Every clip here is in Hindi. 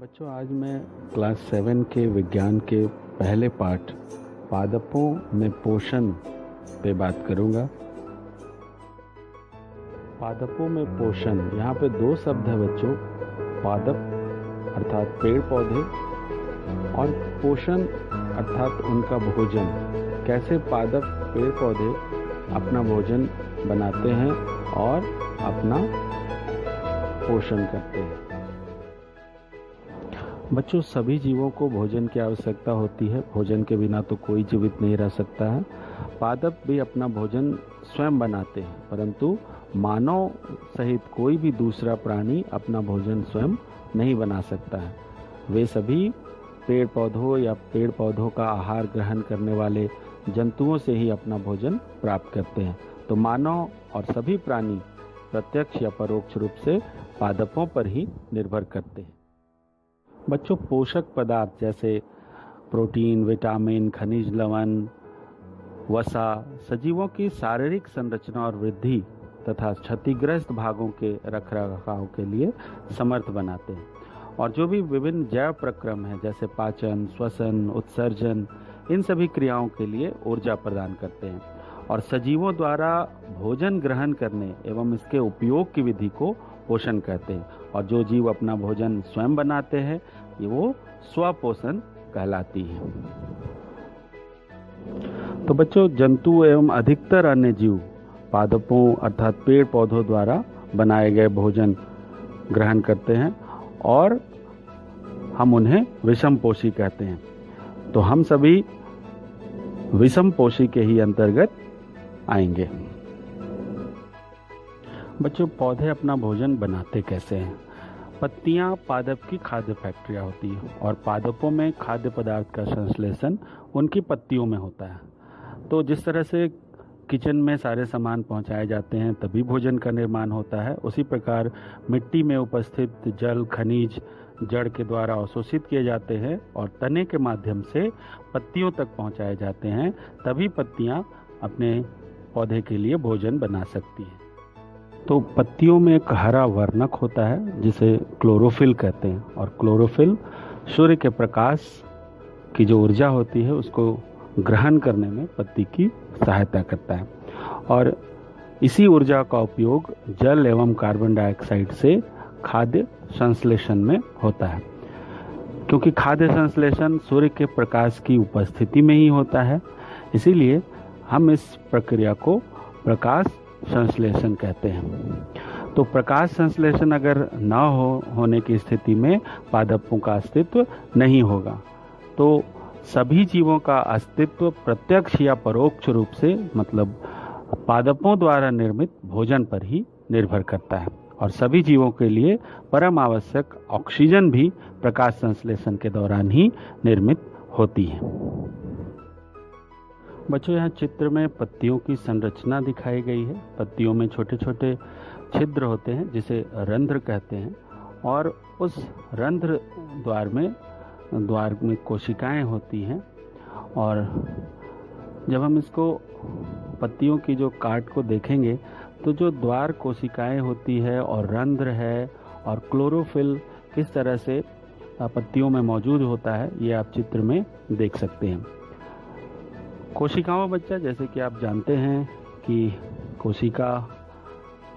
बच्चों, आज मैं क्लास 7 के विज्ञान के पहले पाठ पादपों में पोषण पे बात करूंगा। पादपों में पोषण, यहाँ पे दो शब्द है बच्चों, पादप अर्थात पेड़ पौधे और पोषण अर्थात उनका भोजन। कैसे पादप पेड़ पौधे अपना भोजन बनाते हैं और अपना पोषण करते हैं। बच्चों, सभी जीवों को भोजन की आवश्यकता होती है। भोजन के बिना तो कोई जीवित नहीं रह सकता है। पादप भी अपना भोजन स्वयं बनाते हैं, परंतु मानव सहित कोई भी दूसरा प्राणी अपना भोजन स्वयं नहीं बना सकता है। वे सभी पेड़ पौधों या पेड़ पौधों का आहार ग्रहण करने वाले जंतुओं से ही अपना भोजन प्राप्त करते हैं। तो मानव और सभी प्राणी प्रत्यक्ष या परोक्ष रूप से पादपों पर ही निर्भर करते हैं। बच्चों, पोषक पदार्थ जैसे प्रोटीन, विटामिन, खनिज लवण, वसा सजीवों की शारीरिक संरचना और वृद्धि तथा क्षतिग्रस्त भागों के रखरखाव के लिए समर्थ बनाते हैं। और जो भी विभिन्न जैव प्रक्रम है जैसे पाचन, श्वसन, उत्सर्जन, इन सभी क्रियाओं के लिए ऊर्जा प्रदान करते हैं। और सजीवों द्वारा भोजन ग्रहण करने एवं इसके उपयोग की विधि को पोषण कहते हैं। और जो जीव अपना भोजन स्वयं बनाते हैं ये वो स्वपोषण कहलाती है। तो बच्चों, जंतु एवं अधिकतर अन्य जीव पादपों अर्थात पेड़ पौधों द्वारा बनाए गए भोजन ग्रहण करते हैं और हम उन्हें विषमपोषी कहते हैं। तो हम सभी विषमपोषी के ही अंतर्गत आएंगे। बच्चों, पौधे अपना भोजन बनाते कैसे हैं? पत्तियां पादप की खाद्य फैक्ट्रियां होती हैं और पादपों में खाद्य पदार्थ का संश्लेषण उनकी पत्तियों में होता है। तो जिस तरह से किचन में सारे सामान पहुंचाए जाते हैं तभी भोजन का निर्माण होता है, उसी प्रकार मिट्टी में उपस्थित जल, खनिज जड़ के द्वारा अवशोषित किए जाते हैं और तने के माध्यम से पत्तियों तक पहुंचाए जाते हैं, तभी पत्तियां अपने पौधे के लिए भोजन बना सकती हैं। तो पत्तियों में एक हरा वर्णक होता है जिसे क्लोरोफिल कहते हैं और क्लोरोफिल सूर्य के प्रकाश की जो ऊर्जा होती है उसको ग्रहण करने में पत्ती की सहायता करता है। और इसी ऊर्जा का उपयोग जल एवं कार्बन डाइऑक्साइड से खाद्य संश्लेषण में होता है। क्योंकि खाद्य संश्लेषण सूर्य के प्रकाश की उपस्थिति में ही होता है, इसीलिए हम इस प्रक्रिया को प्रकाश संश्लेषण कहते हैं। तो प्रकाश संश्लेषण अगर न होने की स्थिति में पादपों का अस्तित्व नहीं होगा। तो सभी जीवों का अस्तित्व प्रत्यक्ष या परोक्ष रूप से मतलब पादपों द्वारा निर्मित भोजन पर ही निर्भर करता है। और सभी जीवों के लिए परम आवश्यक ऑक्सीजन भी प्रकाश संश्लेषण के दौरान ही निर्मित होती है। बच्चों, यहाँ चित्र में पत्तियों की संरचना दिखाई गई है। पत्तियों में छोटे छोटे छिद्र होते हैं जिसे रंध्र कहते हैं और उस रंध्र द्वार में कोशिकाएं होती हैं। और जब हम इसको पत्तियों की जो काट को देखेंगे तो जो द्वार कोशिकाएं होती है और रंध्र है और क्लोरोफिल किस तरह से पत्तियों में मौजूद होता है ये आप चित्र में देख सकते हैं। कोशिकाओं बच्चा, जैसे कि आप जानते हैं कि कोशिका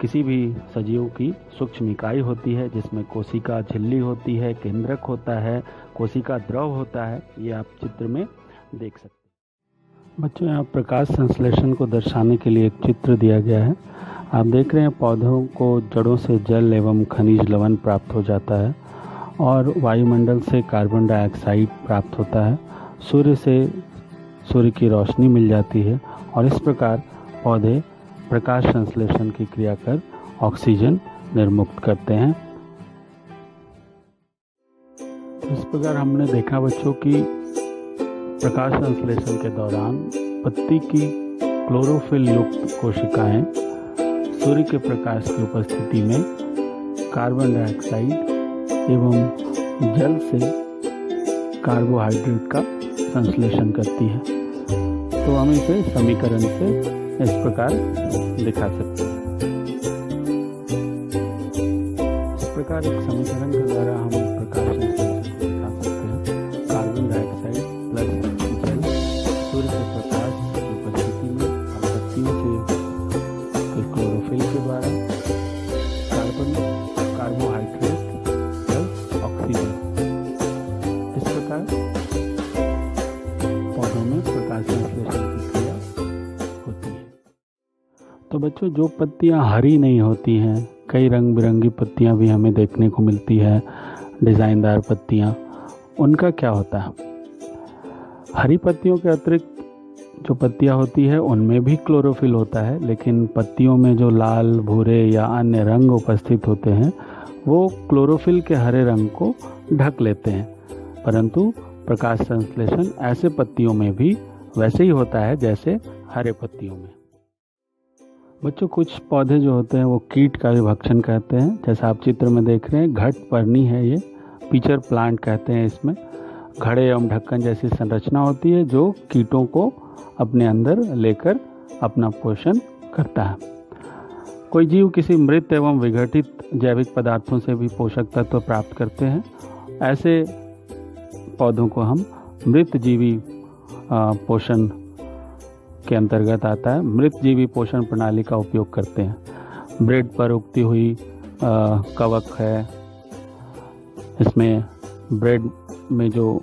किसी भी सजीव की सूक्ष्म इकाई होती है जिसमें कोशिका झिल्ली होती है, केंद्रक होता है, कोशिका द्रव होता है, ये आप चित्र में देख सकते हैं। बच्चों, यहाँ प्रकाश संश्लेषण को दर्शाने के लिए एक चित्र दिया गया है। आप देख रहे हैं पौधों को जड़ों से जल एवं खनिज लवण प्राप्त हो जाता है और वायुमंडल से कार्बन डाइऑक्साइड प्राप्त होता है, सूर्य से सूर्य की रोशनी मिल जाती है और इस प्रकार पौधे प्रकाश संश्लेषण की क्रिया कर ऑक्सीजन निर्मुक्त करते हैं। इस प्रकार हमने देखा बच्चों कि प्रकाश संश्लेषण के दौरान पत्ती की क्लोरोफिल युक्त कोशिकाएं सूर्य के प्रकाश की उपस्थिति में कार्बन डाइऑक्साइड एवं जल से कार्बोहाइड्रेट का संश्लेषण करती है। तो हम इसे समीकरण से इस प्रकार दिखा सकते हैं। इस प्रकार एक समीकरण के द्वारा हम प्रकाश संश्लेषण क्लोरोफिल के द्वारा, कार्बोहाइड्रेट प्लस ऑक्सीजन। इस प्रकार पौधों में प्रकाश संश्लेषण की क्रिया होती है। तो बच्चों, जो पत्तियां हरी नहीं होती हैं, कई रंग बिरंगी पत्तियां भी हमें देखने को मिलती है, डिज़ाइनदार पत्तियां, उनका क्या होता है? हरी पत्तियों के अतिरिक्त जो पत्तियां होती है उनमें भी क्लोरोफिल होता है, लेकिन पत्तियों में जो लाल, भूरे या अन्य रंग उपस्थित होते हैं वो क्लोरोफिल के हरे रंग को ढक लेते हैं। परंतु प्रकाश संश्लेषण ऐसे पत्तियों में भी वैसे ही होता है जैसे हरे पत्तियों में। बच्चों, कुछ पौधे जो होते हैं वो कीट का भी भक्षण करते हैं। जैसा आप चित्र में देख रहे हैं, घट पर्णी है, ये पिचर प्लांट कहते हैं। इसमें घड़े एवं ढक्कन जैसी संरचना होती है जो कीटों को अपने अंदर लेकर अपना पोषण करता है। कोई जीव किसी मृत एवं विघटित जैविक पदार्थों से भी पोषक तत्व प्राप्त करते हैं। ऐसे पौधों को हम मृत जीवी पोषण के अंतर्गत आता है। मृत जीवी पोषण प्रणाली का उपयोग करते हैं। ब्रेड पर उगती हुई कवक है, इसमें ब्रेड में जो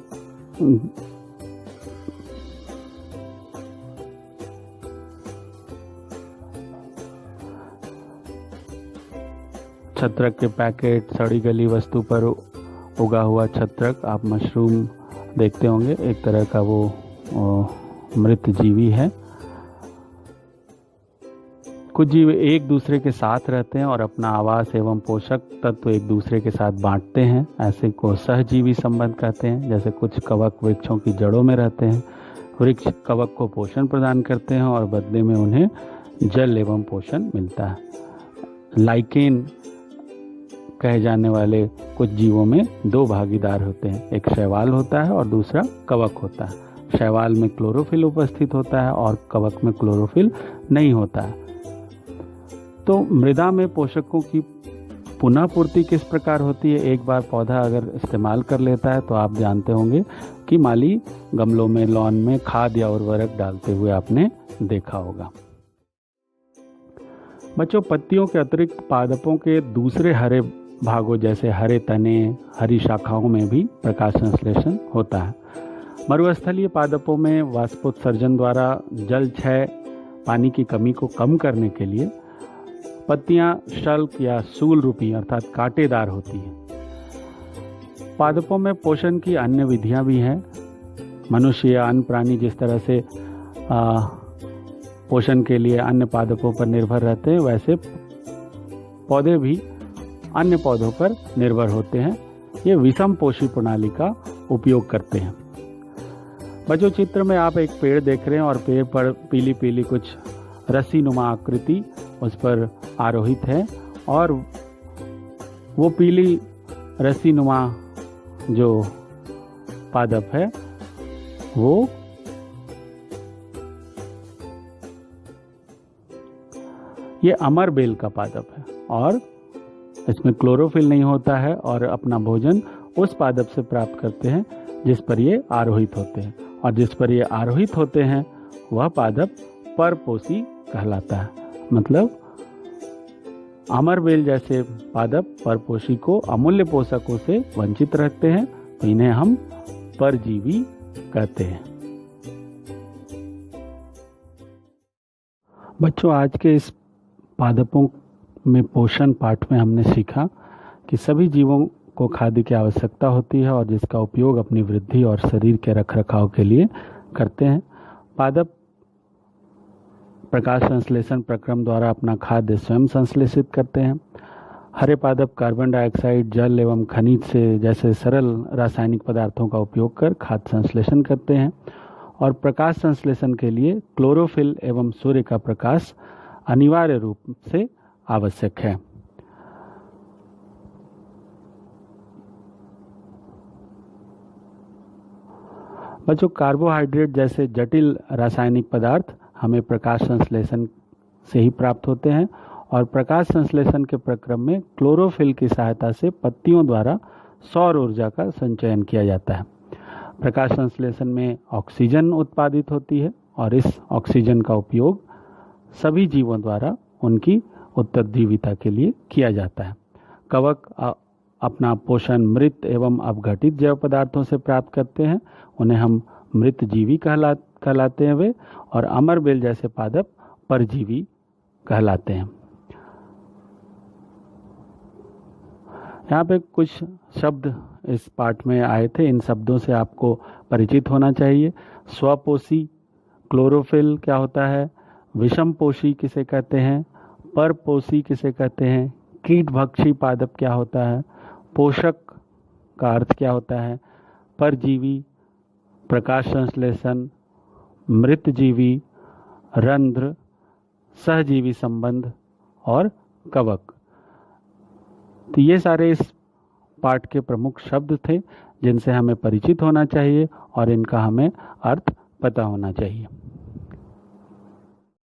छत्रक के पैकेट, सड़ी गली वस्तु पर उगा हुआ छत्रक, आप मशरूम देखते होंगे, एक तरह का वो मृत जीवी है। कुछ जीव एक दूसरे के साथ रहते हैं और अपना आवास एवं पोषक तत्व एक दूसरे के साथ बांटते हैं। ऐसे को सहजीवी संबंध कहते हैं। जैसे कुछ कवक वृक्षों की जड़ों में रहते हैं। वृक्ष कवक को पोषण प्रदान करते हैं और बदले में उन्हें जल एवं पोषण मिलता है। लाइकेन कहे जाने वाले कुछ जीवों में दो भागीदार होते हैं, एक शैवाल होता है और दूसरा कवक होता है। शैवाल में क्लोरोफिल उपस्थित होता है और कवक में क्लोरोफिल नहीं होता है। तो मृदा में पोषकों की पुनः पूर्ति किस प्रकार होती है? एक बार पौधा अगर इस्तेमाल कर लेता है तो आप जानते होंगे कि माली गमलों में, लॉन में खाद या उर्वरक डालते हुए आपने देखा होगा। बच्चों, पत्तियों के अतिरिक्त पादपों के दूसरे हरे भागों जैसे हरे तने, हरी शाखाओं में भी प्रकाश संश्लेषण होता है। मरुस्थलीय पादपों में वाष्पोत्सर्जन द्वारा जल क्षय, पानी की कमी को कम करने के लिए पत्तियां शल्क या सूल रूपी अर्थात कांटेदार होती हैं। पादपों में पोषण की अन्य विधियां भी हैं। मनुष्य या अन्य प्राणी जिस तरह से पोषण के लिए अन्य पादपों पर निर्भर रहते हैं, वैसे पौधे भी अन्य पौधों पर निर्भर होते हैं। ये विषम पोषी प्रणाली का उपयोग करते हैं। बच्चों, चित्र में आप एक पेड़ देख रहे हैं और पेड़ पर पीली पीली कुछ रस्सी नुमा आकृति उस पर आरोहित है और वो पीली रस्सी नुमा जो पादप है वो ये अमर बेल का पादप है और इसमें क्लोरोफिल नहीं होता है और अपना भोजन उस पादप से प्राप्त करते हैं जिस पर ये आरोहित होते हैं, और जिस पर ये आरोहित होते हैं वह पादप परपोषी कहलाता है। मतलब अमर बेल जैसे पादप परपोषी को अमूल्य पोषकों से वंचित रखते हैं, तो इन्हें हम परजीवी कहते हैं। बच्चों, आज के इस पादपों में पोषण पाठ में हमने सीखा कि सभी जीवों को खाद्य की आवश्यकता होती है और जिसका उपयोग अपनी वृद्धि और शरीर के रखरखाव के लिए करते हैं। पादप प्रकाश संश्लेषण प्रक्रम द्वारा अपना खाद्य स्वयं संश्लेषित करते हैं। हरे पादप कार्बन डाइऑक्साइड, जल एवं खनिज से जैसे सरल रासायनिक पदार्थों का उपयोग कर खाद्य संश्लेषण करते हैं और प्रकाश संश्लेषण के लिए क्लोरोफिल एवं सूर्य का प्रकाश अनिवार्य रूप से आवश्यक है। बच्चों, कार्बोहाइड्रेट जैसे जटिल रासायनिक पदार्थ हमें प्रकाश संश्लेषण से ही प्राप्त होते हैं और प्रकाश संश्लेषण के प्रक्रम में क्लोरोफिल की सहायता से पत्तियों द्वारा सौर ऊर्जा का संचयन किया जाता है। प्रकाश संश्लेषण में ऑक्सीजन उत्पादित होती है और इस ऑक्सीजन का उपयोग सभी जीवों द्वारा उनकी उत्तरजीविता के लिए किया जाता है। कवक अपना पोषण मृत एवं अपघटित जैव पदार्थों से प्राप्त करते हैं, उन्हें हम मृतजीवी कहलाते हैं वे, और अमरबेल जैसे पादप परजीवी कहलाते हैं। यहाँ पे कुछ शब्द इस पाठ में आए थे, इन शब्दों से आपको परिचित होना चाहिए। स्वपोषी, क्लोरोफिल क्या होता है, विषमपोषी किसे कहते हैं, परपोषी किसे कहते हैं, कीटभक्षी पादप क्या होता है, पोषक का अर्थ क्या होता है, परजीवी, प्रकाश संश्लेषण, मृतजीवी, रंध्र, सहजीवी संबंध और कवक। तो ये सारे इस पाठ के प्रमुख शब्द थे जिनसे हमें परिचित होना चाहिए और इनका हमें अर्थ पता होना चाहिए।